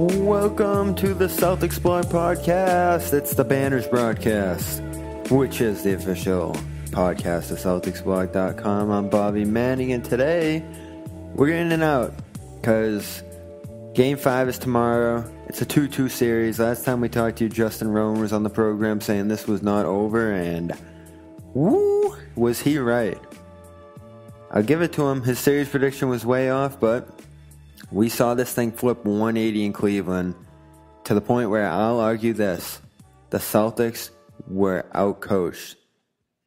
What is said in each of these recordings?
Welcome to the Celtics Blog Podcast. It's the Banners broadcast, which is the official podcast of CelticsBlog.com. I'm Bobby Manning, and today we're in and out because Game 5 is tomorrow. It's a 2-2 series. Last time we talked to you, Justin Rowan was on the program saying this was not over, and woo, was he right. I'll give it to him. His series prediction was way off, but we saw this thing flip 180 in Cleveland to the point where I'll argue this. The Celtics were outcoached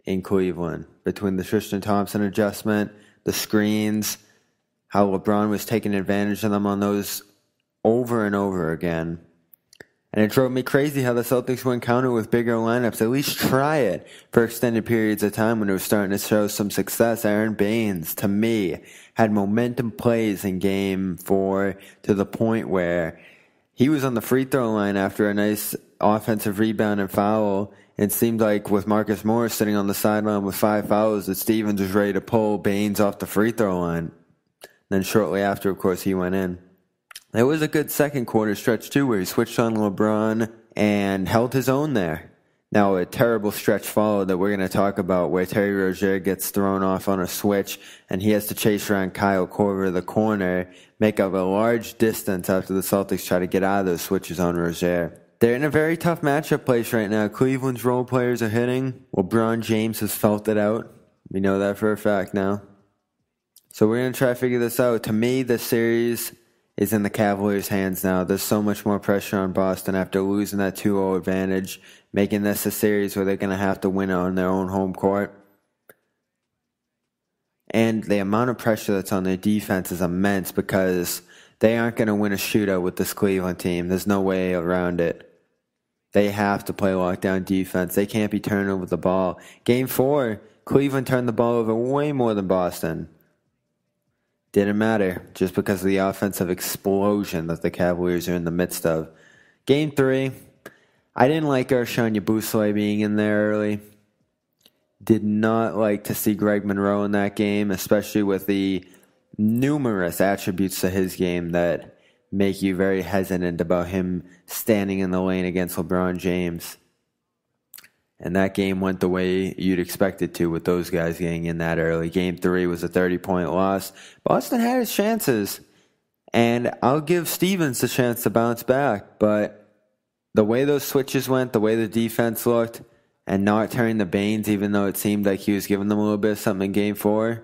in Cleveland between the Tristan Thompson adjustment, the screens, how LeBron was taking advantage of them on those over and over again. And it drove me crazy how the Celtics went counter with bigger lineups. At least try it for extended periods of time when it was starting to show some success. Aaron Baynes, to me, had momentum plays in Game 4 to the point where he was on the free throw line after a nice offensive rebound and foul. It seemed like with Marcus Morris sitting on the sideline with 5 fouls that Stevens was ready to pull Baynes off the free throw line. Then shortly after, of course, he went in. It was a good second quarter stretch, too, where he switched on LeBron and held his own there. Now, a terrible stretch followed that we're going to talk about where Terry Rozier gets thrown off on a switch and he has to chase around Kyle Korver, the corner, make up a large distance after the Celtics try to get out of those switches on Rozier. They're in a very tough matchup place right now. Cleveland's role players are hitting. LeBron James has felt it out. We know that for a fact now. So we're going to try to figure this out. To me, this series is in the Cavaliers' hands now. There's so much more pressure on Boston after losing that 2-0 advantage, making this a series where they're going to have to win on their own home court. And the amount of pressure that's on their defense is immense because they aren't going to win a shootout with this Cleveland team. There's no way around it. They have to play lockdown defense. They can't be turning over the ball. Game 4, Cleveland turned the ball over way more than Boston. Didn't matter, just because of the offensive explosion that the Cavaliers are in the midst of. Game 3, I didn't like Ersan Yabusele being in there early. Did not like to see Greg Monroe in that game, especially with the numerous attributes to his game that make you very hesitant about him standing in the lane against LeBron James. And that game went the way you'd expect it to with those guys getting in that early. Game 3 was a 30-point loss. Boston had its chances, and I'll give Stevens a chance to bounce back. But the way those switches went, the way the defense looked, and not turning the Baynes, even though it seemed like he was giving them a little bit of something in Game 4,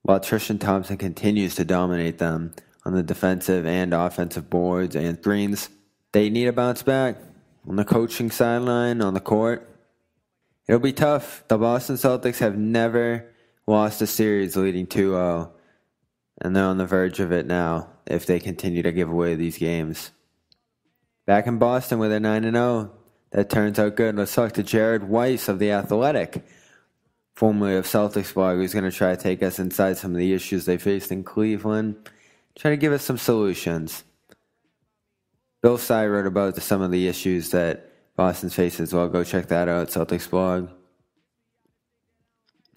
while Tristan Thompson continues to dominate them on the defensive and offensive boards and screens, they need a bounce back. On the coaching sideline, on the court, it'll be tough. The Boston Celtics have never lost a series leading 2-0, and they're on the verge of it now if they continue to give away these games. Back in Boston where they're 9-0, that turns out good. Let's talk to Jared Weiss of The Athletic, formerly of Celtics blog, who's going to try to take us inside some of the issues they faced in Cleveland, try to give us some solutions. Bill Sy wrote about some of the issues that Boston faces as well. Go check that out, Celtics blog.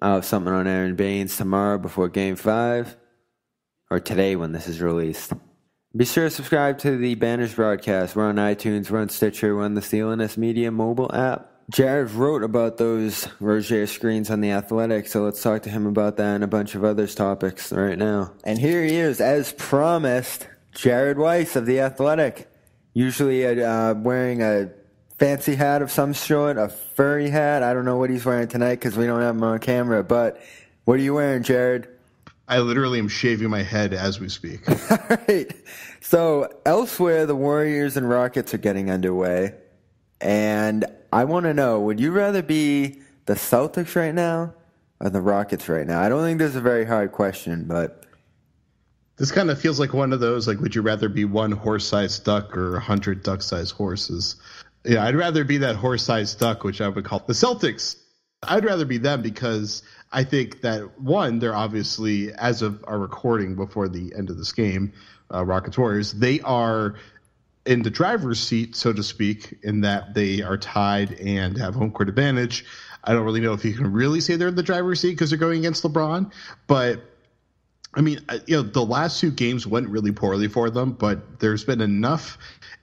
I'll have something on Aaron Baynes tomorrow before Game 5, or today when this is released. Be sure to subscribe to the Banners broadcast. We're on iTunes, we're on Stitcher, we're on the CLNS Media mobile app. Jared wrote about those Rozier screens on The Athletic, so let's talk to him about that and a bunch of other topics right now. And here he is, as promised, Jared Weiss of The Athletic. Usually wearing a fancy hat of some sort, a furry hat. I don't know what he's wearing tonight because we don't have him on camera. But what are you wearing, Jared? I literally am shaving my head as we speak. All right. So elsewhere, the Warriors and Rockets are getting underway. And I want to know, would you rather be the Celtics right now or the Rockets right now? I don't think this is a very hard question, but this kind of feels like one of those, like, would you rather be one horse-sized duck or 100 duck-sized horses? Yeah, I'd rather be that horse-sized duck, which I would call the Celtics. I'd rather be them because I think that, one, they're obviously, as of our recording before the end of this game, Rockets Warriors, they are in the driver's seat, so to speak, in that they are tied and have home court advantage. I don't really know if you can really say they're in the driver's seat because they're going against LeBron, but I mean, the last two games went really poorly for them, but there's been enough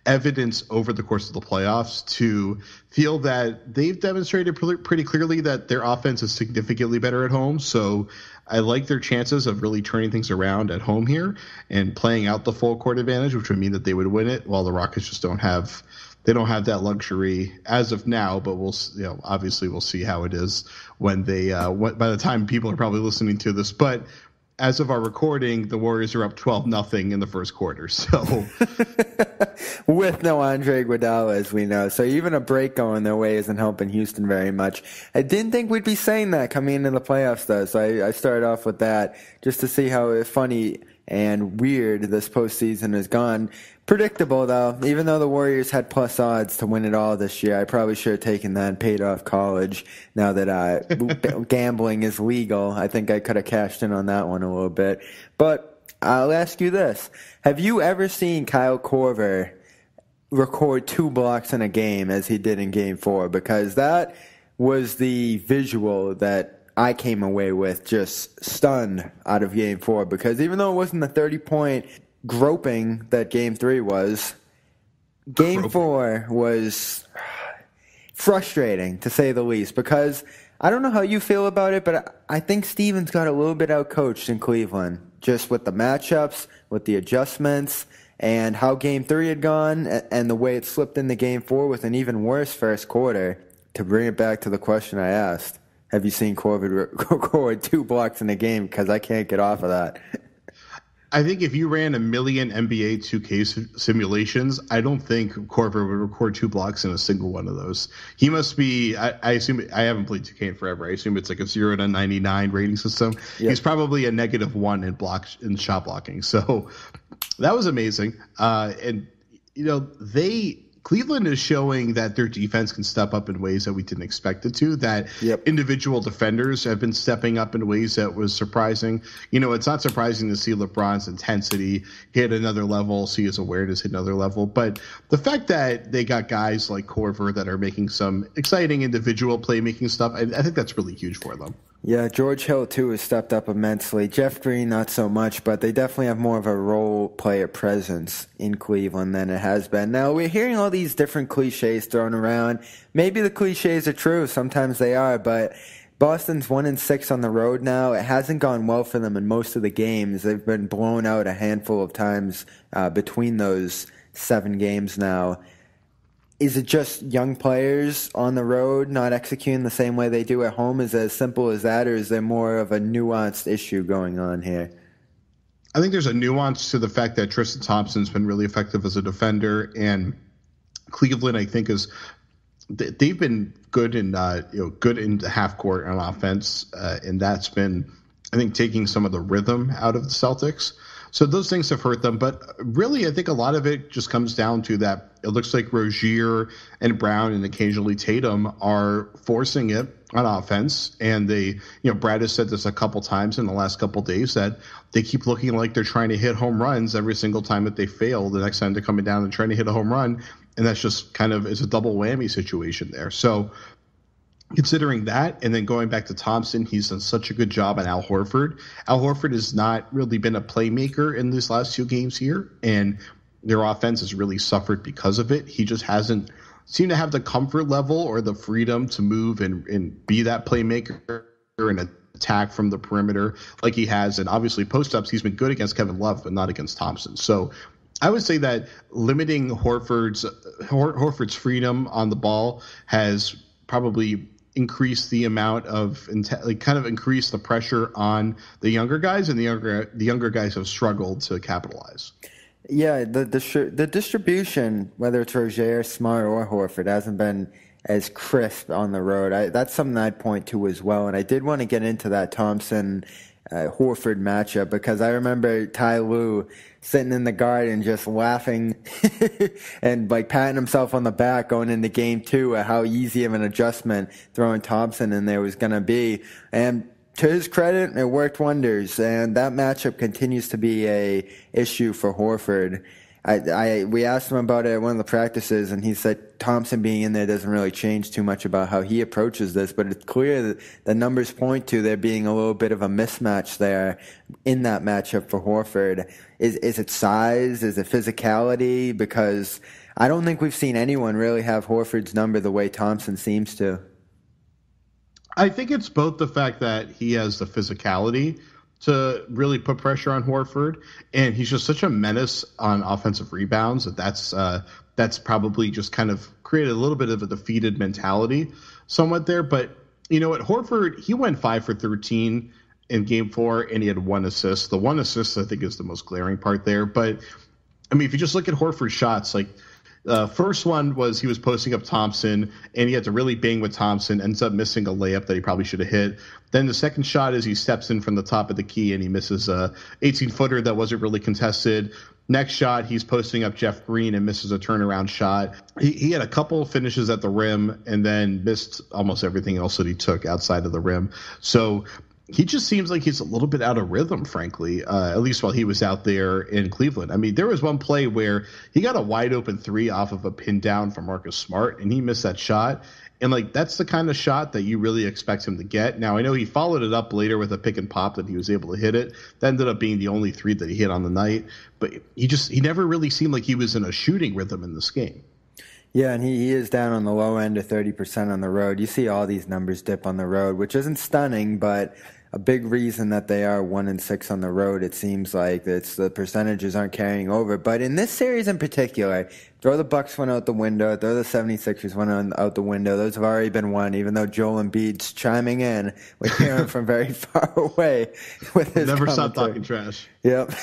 evidence over the course of the playoffs to feel that they've demonstrated pretty clearly that their offense is significantly better at home. So I like their chances of really turning things around at home here and playing out the full court advantage, which would mean that they would win it, while the Rockets just don't have that luxury as of now. But obviously we'll see how it is when by the time people are probably listening to this. But as of our recording, the Warriors are up 12-0 in the first quarter. So with no Andre Iguodala, as we know. So even a break going their way isn't helping Houston very much. I didn't think we'd be saying that coming into the playoffs, though. So I started off with that just to see how funny and weird this postseason has gone. Predictable, though. Even though the Warriors had plus odds to win it all this year, I probably should have taken that and paid off college. Now that gambling is legal, I think I could have cashed in on that one a little bit. But I'll ask you this. Have you ever seen Kyle Korver record 2 blocks in a game as he did in Game 4? Because that was the visual that I came away with just stunned out of Game 4. Because even though it wasn't the 30-point groping that Game 3 was, Game 4 was frustrating, to say the least, because I don't know how you feel about it, but I think Stevens got a little bit outcoached in Cleveland, just with the matchups, with the adjustments, and how Game 3 had gone, and the way it slipped into Game 4 with an even worse first quarter. To bring it back to the question I asked, have you seen Korver record 2 blocks in a game? Because I can't get off of that. I think if you ran a million NBA 2K simulations, I don't think Korver would record 2 blocks in a single one of those. He must be, I assume, I haven't played 2K in forever. I assume it's like a 0 to 99 rating system. Yep. He's probably a -1 in shot blocking. So that was amazing. Cleveland is showing that their defense can step up in ways that we didn't expect it to, that individual defenders have been stepping up in ways that was surprising. It's not surprising to see LeBron's intensity hit another level, see his awareness hit another level. But the fact that they got guys like Korver that are making some exciting individual playmaking stuff, I think that's really huge for them. Yeah, George Hill, too, has stepped up immensely. Jeff Green, not so much, but they definitely have more of a role player presence in Cleveland than it has been. Now, we're hearing all these different cliches thrown around. Maybe the cliches are true. Sometimes they are, but Boston's 1-6 on the road now. It hasn't gone well for them in most of the games. They've been blown out a handful of times between those 7 games now. Is it just young players on the road not executing the same way they do at home? Is it as simple as that, or is there more of a nuanced issue going on here? I think there's a nuance to the fact that Tristan Thompson's been really effective as a defender, and Cleveland, I think, they've been good in good in half court on offense, and that's been, I think, taking some of the rhythm out of the Celtics. So those things have hurt them. But really, I think a lot of it just comes down to that it looks like Rozier and Brown and occasionally Tatum are forcing it on offense. And they, Brad has said this a couple times in the last couple days, that they keep looking like they're trying to hit home runs every single time that they fail. The next time they're coming down and trying to hit a home run. And that's just kind of, it's a double whammy situation there. So considering that, and then going back to Thompson, he's done such a good job on Al Horford. Al Horford has not really been a playmaker in these last 2 games here, and their offense has really suffered because of it. He just hasn't seemed to have the comfort level or the freedom to move and be that playmaker and attack from the perimeter like he has. And obviously post-ups, he's been good against Kevin Love, but not against Thompson. So I would say that limiting Horford's freedom on the ball has probably increase the amount of kind of increase the pressure on the younger guys, and the younger guys have struggled to capitalize. Yeah, the distribution, whether it's Rozier, Smart, or Horford, hasn't been as crisp on the road. That's something I'd point to as well. And I did want to get into that Thompson Horford matchup, because I remember Ty Lue sitting in the garden just laughing and like patting himself on the back going into Game 2 at how easy of an adjustment throwing Thompson in there was going to be. And to his credit, it worked wonders, and that matchup continues to be a issue for Horford. We asked him about it at one of the practices, and he said Thompson being in there doesn't really change too much about how he approaches this, but it's clear that the numbers point to there being a little bit of a mismatch there in that matchup for Horford. Is it size? Is it physicality? Because I don't think we've seen anyone really have Horford's number the way Thompson seems to. I think it's both the fact that he has the physicality to really put pressure on Horford, and he's just such a menace on offensive rebounds that's probably just kind of created a little bit of a defeated mentality somewhat there. But you know what, Horford, he went 5 for 13 in Game 4, and he had 1 assist. The 1 assist, I think, is the most glaring part there. But I mean, if you just look at Horford's shots, like, first one was he was posting up Thompson, and he had to really bang with Thompson, ends up missing a layup that he probably should have hit. Then the second shot is he steps in from the top of the key, and he misses a 18-footer that wasn't really contested. Next shot, he's posting up Jeff Green and misses a turnaround shot. He had a couple finishes at the rim and then missed almost everything else that he took outside of the rim. So he just seems like he's a little bit out of rhythm, frankly, at least while he was out there in Cleveland. I mean, there was one play where he got a wide open 3 off of a pin down from Marcus Smart, and he missed that shot. And, like, that's the kind of shot that you really expect him to get. Now, I know he followed it up later with a pick and pop that he was able to hit it. That ended up being the only 3 that he hit on the night. But he never really seemed like he was in a shooting rhythm in this game. Yeah, and he is down on the low end of 30% on the road. You see all these numbers dip on the road, which isn't stunning, but a big reason that they are 1-6 on the road, it seems like. It's the percentages aren't carrying over. But in this series in particular, throw the Bucks one out the window, throw the 76ers one out the window. Those have already been won, even though Joel Embiid's chiming in. We're hearing from very far away with his Never commentary. stop talking trash. Yep.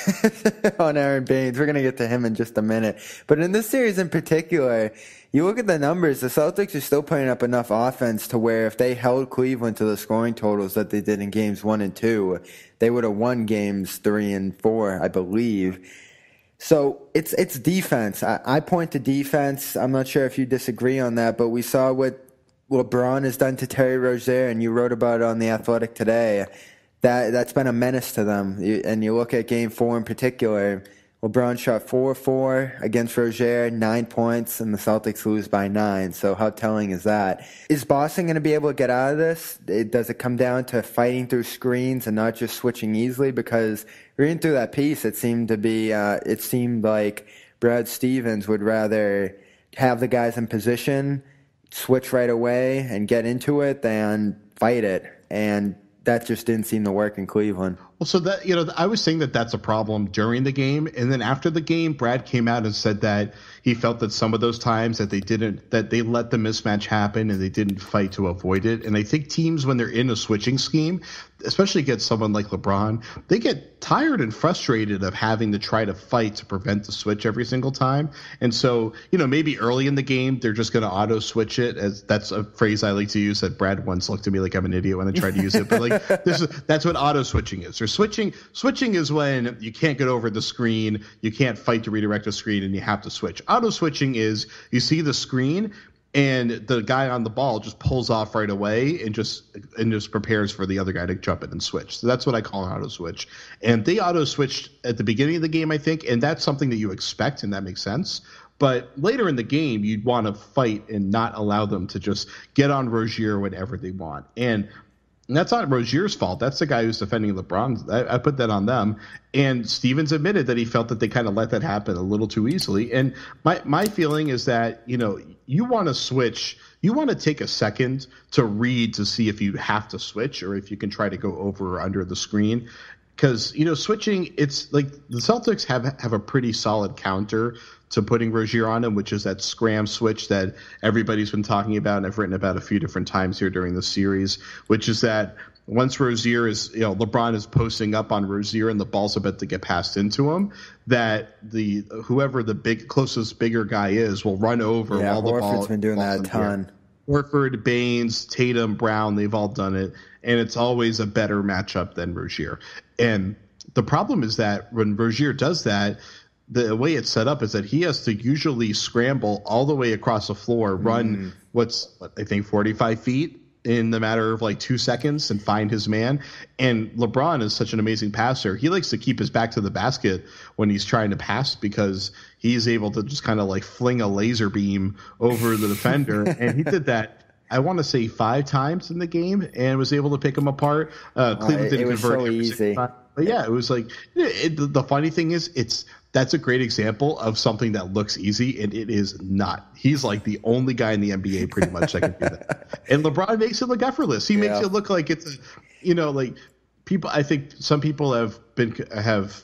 On Aaron Baynes. We're going to get to him in just a minute. But in this series in particular, you look at the numbers, the Celtics are still putting up enough offense to where if they held Cleveland to the scoring totals that they did in games 1 and 2, they would have won games 3 and 4, I believe. So it's defense. I point to defense. I'm not sure if you disagree on that, but we saw what LeBron has done to Terry Rozier, and you wrote about it on The Athletic today. That's been a menace to them. And you look at game 4 in particular, LeBron shot 4-4 against Rozier, 9 points, and the Celtics lose by 9. So how telling is that? Is Boston going to be able to get out of this? Does it come down to fighting through screens and not just switching easily? Because reading through that piece, it seemed like Brad Stevens would rather have the guys in position, switch right away, and get into it than fight it. And that just didn't seem to work in Cleveland. Well, so that, I was saying that that's a problem during the game. And then after the game, Brad came out and said that he felt that some of those times that they let the mismatch happen and they didn't fight to avoid it. And I think teams, when they're in a switching scheme, especially against someone like LeBron, they get tired and frustrated of having to try to fight to prevent the switch every single time. And so, maybe early in the game, they're just going to auto switch it. As that's a phrase I like to use that Brad once looked at me like I'm an idiot when I tried to use it. But like, that's what auto switching is. Or switching is when you can't get over the screen, you can't fight to redirect a screen, and you have to switch. Auto switching is you see the screen and the guy on the ball just pulls off right away and just prepares for the other guy to jump in and switch. So that's what I call an auto switch. And they auto switched at the beginning of the game, I think, and that's something that you expect, and that makes sense. But later in the game, you'd want to fight and not allow them to just get on Rozier whenever they want. And that's not Rozier's fault. That's the guy who's defending LeBron. I put that on them. And Stevens admitted that he felt that they kind of let that happen a little too easily. And my feeling is that, you want to switch. You want to take a second to read to see if you have to switch or if you can try to go over or under the screen. Because, switching, it's like the Celtics have a pretty solid counter to putting Rozier on him, which is that scram switch that everybody's been talking about and I've written about a few different times here during the series, which is that once Rozier is, LeBron is posting up on Rozier and the ball's about to get passed into him, that whoever the closest bigger guy is will run over while the ball. Horford's been doing that a ton. Horford, Baynes, Tatum, Brown, they've all done it, and it's always a better matchup than Rozier. And the problem is that when Rozier does that, the way it's set up is that he has to usually scramble all the way across the floor, run I think 45 feet, in the matter of like 2 seconds and find his man. And LeBron is such an amazing passer. He likes to keep his back to the basket when he's trying to pass because he's able to just kind of like fling a laser beam over the defender. And he did that, I want to say 5 times in the game and was able to pick him apart. Cleveland didn't convert. So easy. But yeah, it was like the funny thing is that's a great example of something that looks easy, and it is not. He's like the only guy in the NBA pretty much that can do that. And LeBron makes it look effortless. He makes it look like it's like people. I think some people have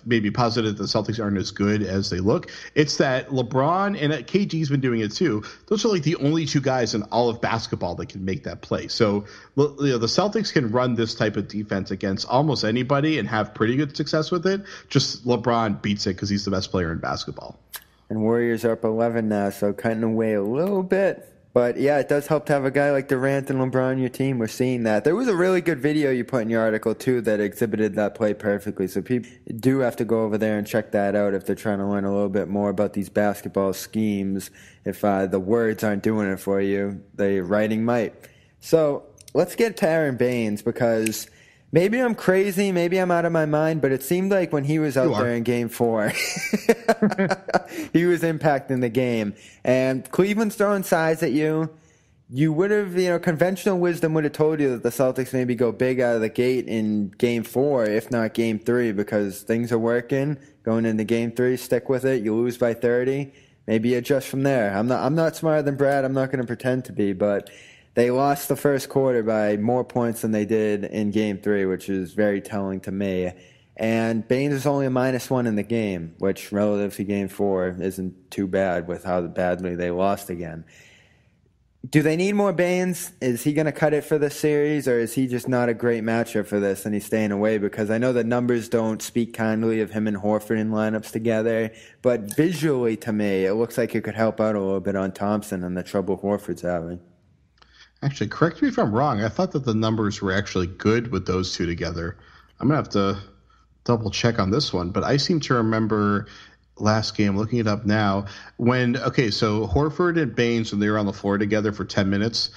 maybe posited the Celtics aren't as good as they look. It's that LeBron and KG's been doing it too. Those are like the only 2 guys in all of basketball that can make that play. So the Celtics can run this type of defense against almost anybody and have pretty good success with it. Just LeBron beats it because he's the best player in basketball. And Warriors are up 11 now, so cutting away a little bit. But, yeah, it does help to have a guy like Durant and LeBron on your team. We're seeing that. There was a really good video you put in your article, too, that exhibited that play perfectly. So people do have to go over there and check that out if they're trying to learn a little bit more about these basketball schemes. If the words aren't doing it for you, the writing might. So let's get to Aaron Baynes because maybe I'm crazy, maybe I'm out of my mind, but it seemed like when he was out there in Game 4, he was impacting the game. And Cleveland's throwing size at you. You would have, conventional wisdom would have told you that the Celtics maybe go big out of the gate in Game 4, if not Game 3, because things are working. Going into Game 3, stick with it. You lose by 30. Maybe adjust from there. I'm not smarter than Brad. I'm not going to pretend to be, but they lost the first quarter by more points than they did in Game 3, which is very telling to me. And Baynes is only a -1 in the game, which relative to Game 4 isn't too bad with how badly they lost again. Do they need more Baynes? Is he going to cut it for this series, or is he just not a great matchup for this and he's staying away? Because I know the numbers don't speak kindly of him and Horford in lineups together, but visually to me, it looks like it could help out a little bit on Thompson and the trouble Horford's having. Actually, correct me if I'm wrong. I thought that the numbers were actually good with those 2 together. I'm going to have to double check on this one, but I seem to remember last game, looking it up now, so Horford and Baynes, when they were on the floor together for 10 minutes,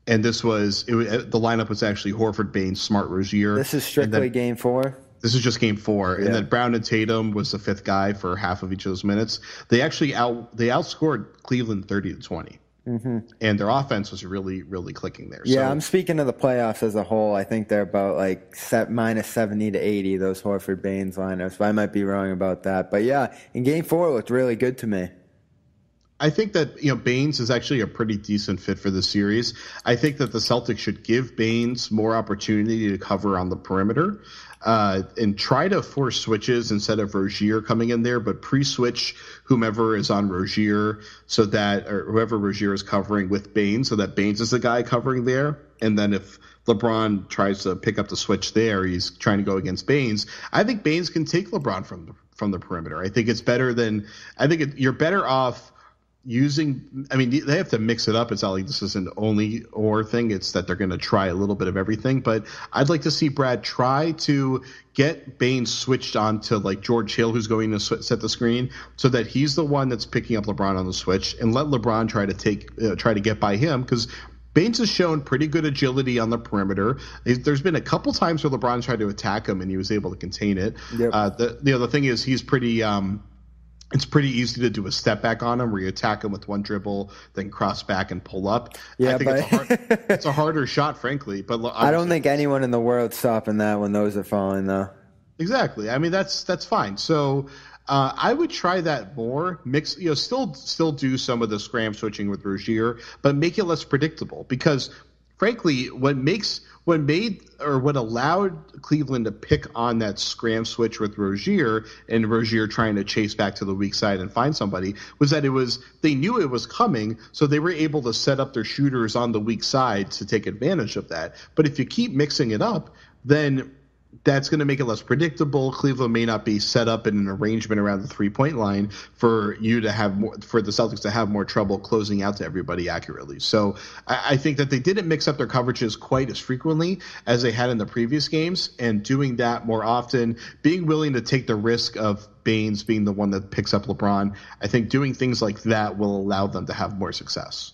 and the lineup was actually Horford, Baynes, Smart, Rozier. This is strictly Game 4? This is just Game 4. Yeah. And then Brown and Tatum was the 5th guy for half of each of those minutes. They actually outscored Cleveland 30-20. Mm-hmm. And their offense was really, really clicking there. Yeah, I'm speaking of the playoffs as a whole. I think they're about like -70 to 80, those Horford Baynes lineups. But I might be wrong about that. But yeah, in Game 4 it looked really good to me. I think that Baynes is actually a pretty decent fit for the series. I think that the Celtics should give Baynes more opportunity to cover on the perimeter and try to force switches instead of Rozier coming in there, but pre-switch whomever is on Rozier or whoever Rozier is covering with Baynes so that Baynes is the guy covering there. And then if LeBron tries to pick up the switch there, he's trying to go against Baynes. I think Baynes can take LeBron from the perimeter. I think it's better you're better off they have to mix it up. It's not like this is an only or thing. It's that they're going to try a little bit of everything. But I'd like to see Brad try to get Baynes switched on to like George Hill, who's going to set the screen, so that he's the one that's picking up LeBron on the switch, and let LeBron try to get by him, because Baynes has shown pretty good agility on the perimeter. There's been a couple times where LeBron tried to attack him and he was able to contain it. Yep. The thing is, he's pretty. It's pretty easy to do a step back on him where you attack him with one dribble, then cross back and pull up. Yeah, I think it's a harder shot, frankly. But I don't think anyone in the world's stopping that when those are falling, though. Exactly. I mean, that's fine. So I would try that more. Mix, still do some of the scram switching with Rozier, but make it less predictable. Because, frankly, what allowed Cleveland to pick on that scram switch with Rozier and Rozier trying to chase back to the weak side and find somebody was that they knew it was coming, so they were able to set up their shooters on the weak side to take advantage of that. But if you keep mixing it up, then that's going to make it less predictable. Cleveland may not be set up in an arrangement around the 3-point line for the Celtics to have more trouble closing out to everybody accurately. So I think that they didn't mix up their coverages quite as frequently as they had in the previous games, and doing that more often, being willing to take the risk of Baynes being the one that picks up LeBron, I think doing things like that will allow them to have more success.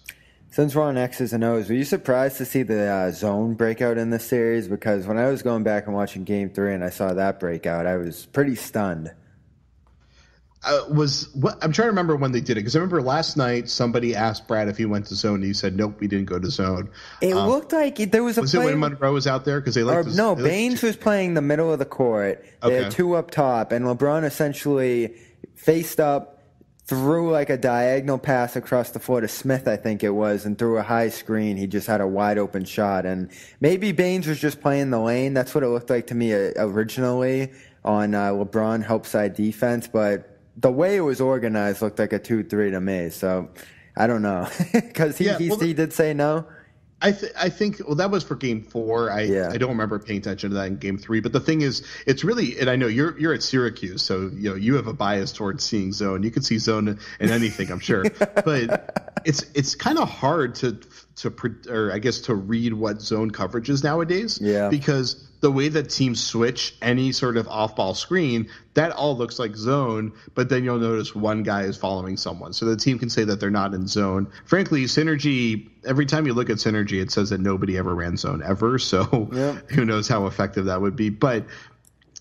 Since we're on X's and O's, were you surprised to see the zone breakout in this series? Because when I was going back and watching Game 3 and I saw that breakout, I was pretty stunned. I'm trying to remember when they did it, because I remember last night somebody asked Brad if he went to zone, and he said, nope, we didn't go to zone. It looked like there was a was play. Was it when Monroe was out there? Baynes was playing the middle of the court. They had two up top, and LeBron essentially faced up, threw like a diagonal pass across the floor to Smith, I think it was, and threw a high screen. He just had a wide open shot. And maybe Baynes was just playing the lane. That's what it looked like to me originally on LeBron help side defense. But the way it was organized looked like a 2-3 to me. So I don't know. Because he did say no. I think that was for Game 4. I don't remember paying attention to that in Game 3. But the thing is, it's really, and I know you're at Syracuse, so you have a bias towards seeing zone. You can see zone in anything, I'm sure. But it's kind of hard to read what zone coverage is nowadays. Yeah. Because the way that teams switch any sort of off-ball screen, that all looks like zone, but then you'll notice one guy is following someone. So the team can say that they're not in zone. Frankly, Synergy, every time you look at Synergy, it says that nobody ever ran zone ever, so who knows how effective that would be. But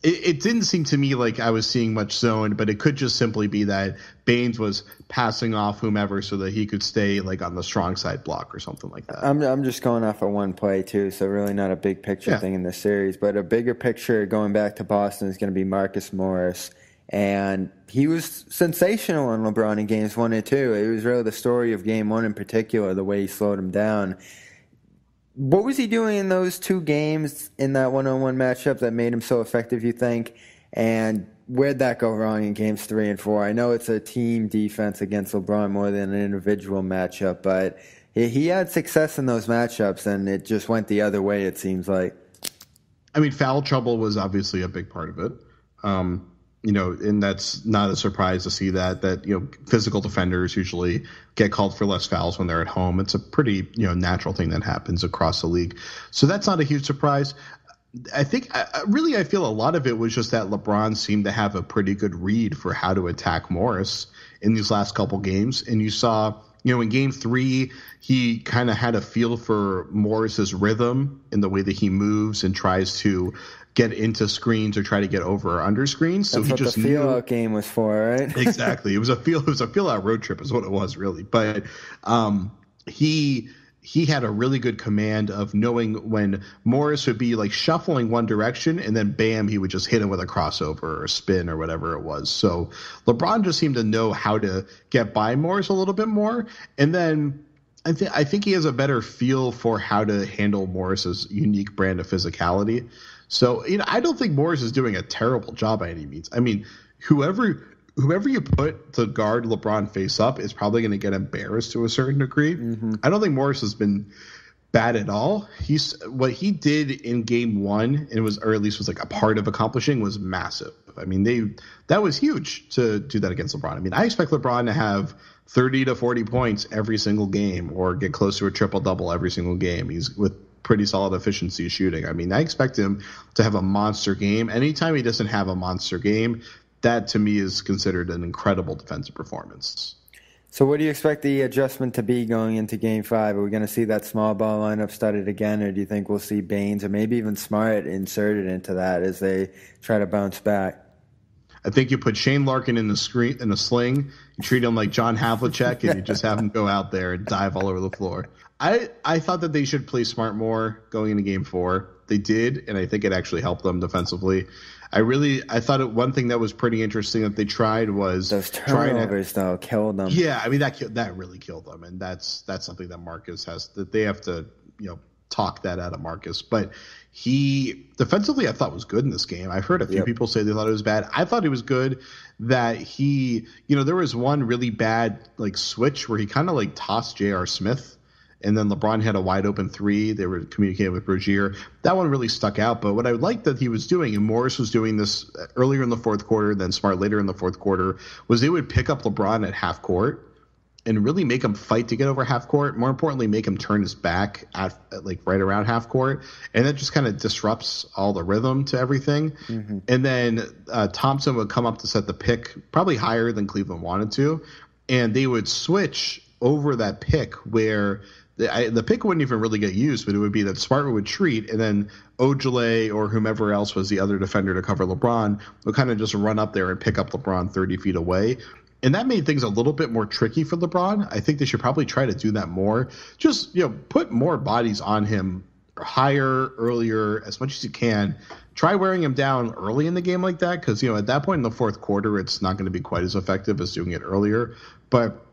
it didn't seem to me like I was seeing much zone, but it could just simply be that Baynes was passing off whomever so that he could stay like on the strong side block or something like that. I'm just going off of one play too, so really not a big picture thing in this series. But a bigger picture going back to Boston is going to be Marcus Morris. And he was sensational on LeBron in games 1 and 2. It was really the story of game 1 in particular, the way he slowed him down. What was he doing in those 2 games in that one-on-one matchup that made him so effective, you think? And where'd that go wrong in games 3 and 4? I know it's a team defense against LeBron more than an individual matchup, but he had success in those matchups, and it just went the other way, it seems like. I mean, foul trouble was obviously a big part of it. And that's not a surprise to see that physical defenders usually get called for less fouls when they're at home. It's a pretty, natural thing that happens across the league. So that's not a huge surprise. I think I feel a lot of it was just that LeBron seemed to have a pretty good read for how to attack Morris in these last couple games. And you saw, in game 3, he kind of had a feel for Morris's rhythm in the way that he moves and tries to get into screens or try to get over or under screens. So that's he just the feel out game was for, right? Exactly. It was a feel out road trip is what it was really. But he had a really good command of knowing when Morris would be like shuffling one direction and then bam, he would just hit him with a crossover or a spin or whatever it was. So LeBron just seemed to know how to get by Morris a little bit more. And then I think he has a better feel for how to handle Morris's unique brand of physicality. So, I don't think Morris is doing a terrible job by any means. I mean, whoever you put to guard LeBron face up is probably going to get embarrassed to a certain degree. Mm-hmm. I don't think Morris has been bad at all. What he did in game 1 or at least was like a part of accomplishing was massive. I mean, that was huge to do that against LeBron. I mean, I expect LeBron to have 30 to 40 points every single game or get close to a triple-double every single game. He's with pretty solid efficiency shooting. I mean, I expect him to have a monster game. Anytime he doesn't have a monster game, that to me is considered an incredible defensive performance. So what do you expect the adjustment to be going into Game 5? Are we going to see that small ball lineup started again, or do you think we'll see Baynes or maybe even Smart inserted into that as they try to bounce back? I think you put Shane Larkin in a sling, you treat him like John Havlicek, and you just have him go out there and dive all over the floor. I thought that they should play Smart more going into Game 4. They did, and I think it actually helped them defensively. I thought one thing that was pretty interesting that they tried was those turnovers though killed them. Yeah, I mean that really killed them, and that's something that Marcus has that they have to talk that out of Marcus. But he defensively I thought was good in this game. I've heard a few people say they thought it was bad. I thought it was good that he there was one really bad switch where he kind of tossed J.R. Smith. And then LeBron had a wide open 3. They were communicating with Rozier. That one really stuck out. But what I liked that he was doing, and Morris was doing this earlier in the fourth quarter, then Smart later in the fourth quarter, was they would pick up LeBron at half court and really make him fight to get over half court. More importantly, make him turn his back at right around half court. And that just kind of disrupts all the rhythm to everything. Mm-hmm. And then Thompson would come up to set the pick, probably higher than Cleveland wanted to. And they would switch over that pick where the pick wouldn't even really get used, but it would be that Smart would treat, and then Ojale or whomever else was the other defender to cover LeBron would kind of just run up there and pick up LeBron 30 feet away. And that made things a little bit more tricky for LeBron. I think they should probably try to do that more. Just, put more bodies on him higher, earlier, as much as you can. Try wearing him down early in the game like that because, at that point in the fourth quarter, it's not going to be quite as effective as doing it earlier. But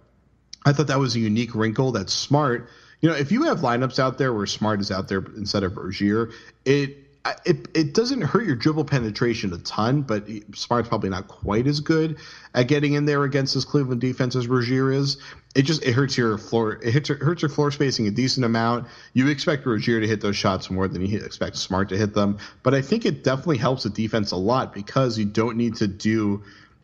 I thought that was a unique wrinkle that Smart, if you have lineups out there where Smart is out there instead of Rozier, it doesn't hurt your dribble penetration a ton, but Smart's probably not quite as good at getting in there against this Cleveland defense as Rozier is. It hurts your floor. It hurts your floor spacing a decent amount. You expect Rozier to hit those shots more than you expect Smart to hit them, but I think it definitely helps the defense a lot because you don't need to do.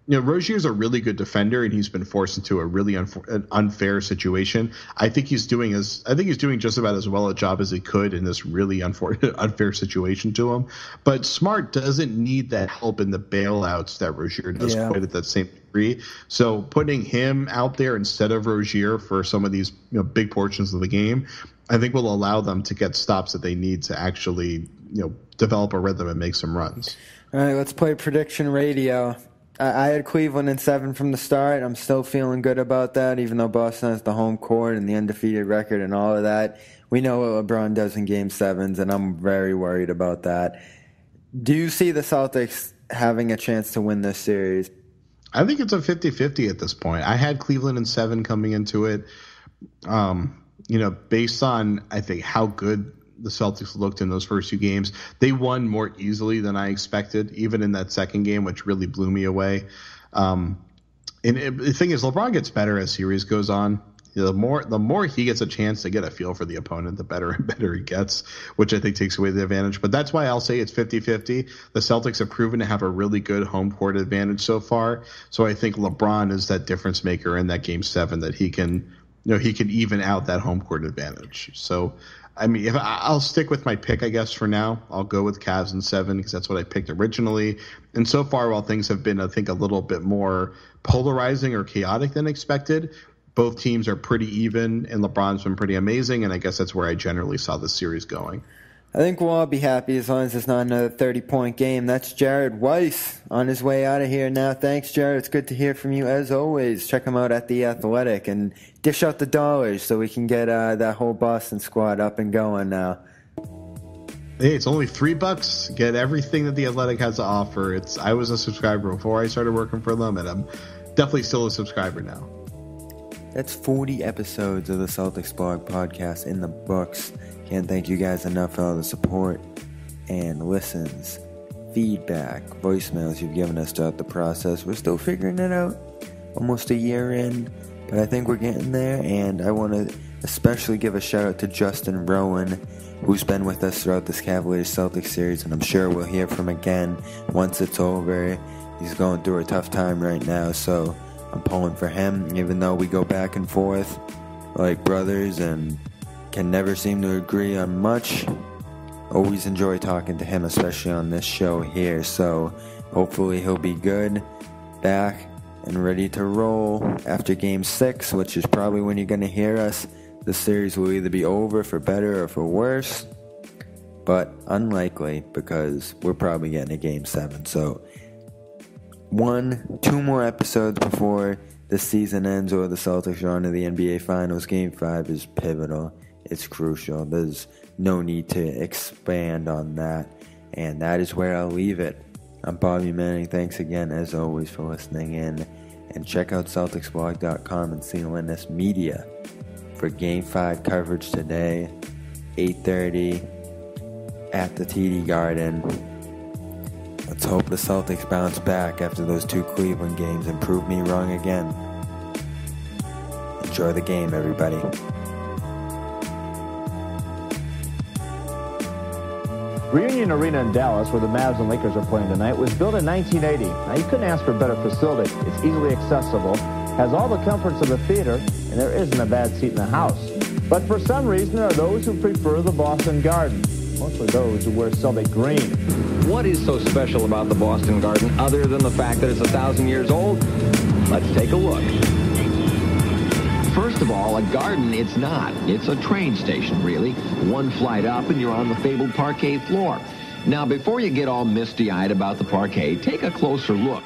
Rozier's a really good defender, and he's been forced into a really unfair situation. I think he's doing just about as well a job as he could in this really unfair situation to him. But Smart doesn't need that help in the bailouts that Rozier does quite at that same degree. So putting him out there instead of Rozier for some of these big portions of the game, I think will allow them to get stops that they need to actually develop a rhythm and make some runs. All right, let's play prediction radio. I had Cleveland in 7 from the start. I'm still feeling good about that, even though Boston has the home court and the undefeated record and all of that. We know what LeBron does in Game 7s, and I'm very worried about that. Do you see the Celtics having a chance to win this series? I think it's a 50-50 at this point. I had Cleveland in 7 coming into it. Based on, I think, how good the Celtics looked in those first 2 games. They won more easily than I expected, even in that second game, which really blew me away. The thing is, LeBron gets better as series goes on. The more he gets a chance to get a feel for the opponent, the better and better he gets, which I think takes away the advantage. But that's why I'll say it's 50-50. The Celtics have proven to have a really good home court advantage so far. So I think LeBron is that difference maker in that Game 7 that he can even out that home court advantage. So I mean, if I'll stick with my pick, I guess, for now. I'll go with Cavs in 7 because that's what I picked originally. And so far, while things have been, I think, a little bit more polarizing or chaotic than expected, both teams are pretty even, and LeBron's been pretty amazing, and I guess that's where I generally saw the series going. I think we'll all be happy as long as it's not another 30-point game. That's Jared Weiss on his way out of here now. Thanks, Jared. It's good to hear from you as always. Check him out at The Athletic and dish out the dollars so we can get that whole Boston squad up and going now. Hey, it's only $3. Get everything that The Athletic has to offer. I was a subscriber before I started working for them, and I'm definitely still a subscriber now. That's 40 episodes of the Celtics Blog Podcast in the books. Can't thank you guys enough for all the support and listens, feedback, voicemails you've given us throughout the process. We're still figuring it out, almost a year in, but I think we're getting there. And I want to especially give a shout out to Justin Rowan, who's been with us throughout this Cavaliers Celtics series, and I'm sure we'll hear from him again once it's over. He's going through a tough time right now, so I'm pulling for him, even though we go back and forth like brothers and can never seem to agree on much. Always enjoy talking to him, especially on this show here. So hopefully he'll be good, back, and ready to roll after Game 6, which is probably when you're going to hear us. The series will either be over for better or for worse, but unlikely because we're probably getting a Game 7. So 2 more episodes before the season ends or the Celtics are on to the NBA Finals. Game 5 is pivotal. It's crucial. There's no need to expand on that. And that is where I'll leave it. I'm Bobby Manning. Thanks again, as always, for listening in. And check out CelticsBlog.com and CLNS Media for Game 5 coverage today, 8:30 at the TD Garden. Let's hope the Celtics bounce back after those 2 Cleveland games and prove me wrong again. Enjoy the game, everybody. Reunion Arena in Dallas, where the Mavs and Lakers are playing tonight, was built in 1980. Now, you couldn't ask for a better facility. It's easily accessible, has all the comforts of a theater, and there isn't a bad seat in the house. But for some reason, there are those who prefer the Boston Garden, mostly those who wear Celtic green. What is so special about the Boston Garden other than the fact that it's 1,000 years old? Let's take a look. First of all, a garden, it's not. It's a train station, really. One flight up and you're on the fabled parquet floor. Now, before you get all misty-eyed about the parquet, take a closer look.